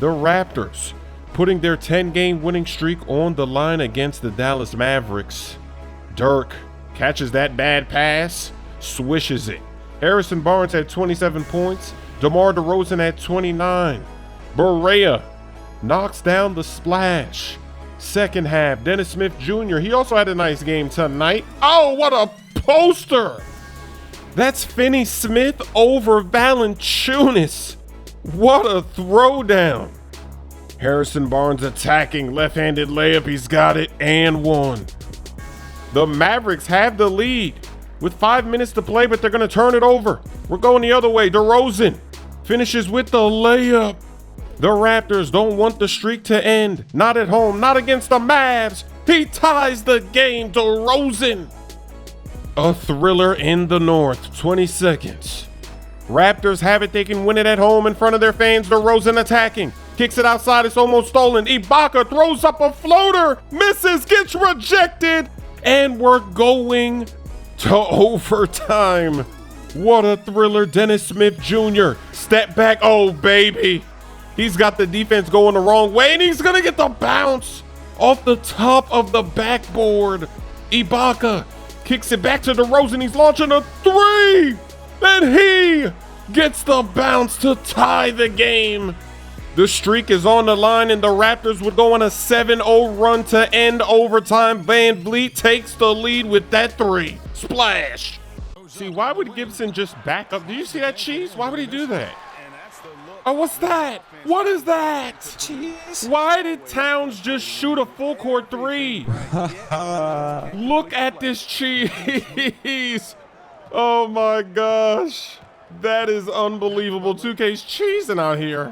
The Raptors putting their 10-game winning streak on the line against the Dallas Mavericks. Dirk catches that bad pass, swishes it. Harrison Barnes had 27 points. DeMar DeRozan had 29. Barea knocks down the splash. Second half, Dennis Smith Jr., he also had a nice game tonight. Oh, what a poster! That's Finney-Smith over Valanciunas. What a throwdown. Harrison Barnes attacking, left-handed layup, he's got it, and one. The Mavericks have the lead with 5 minutes to play, but they're gonna turn it over. We're going the other way. DeRozan finishes with the layup. The Raptors don't want the streak to end. Not at home, not against the Mavs. He ties the game. DeRozan. A thriller in the North, 20 seconds. Raptors have it, they can win it at home in front of their fans. DeRozan attacking. Kicks it outside, it's almost stolen. Ibaka throws up a floater, misses, gets rejected, and we're going to overtime. What a thriller. Dennis Smith Jr. Step back, oh baby. He's got the defense going the wrong way, and he's gonna get the bounce off the top of the backboard. Ibaka kicks it back to DeRozan, he's launching a three, and he gets the bounce to tie the game. The streak is on the line, and the Raptors would go on a 7-0 run to end overtime. Van Vliet takes the lead with that three. Splash. See, why would Gibson just back up? Do you see that cheese? Why would he do that? Oh, what's that? What is that? Cheese. Why did Towns just shoot a full court three? Look at this cheese. Oh my gosh. That is unbelievable. 2K's cheesing out here.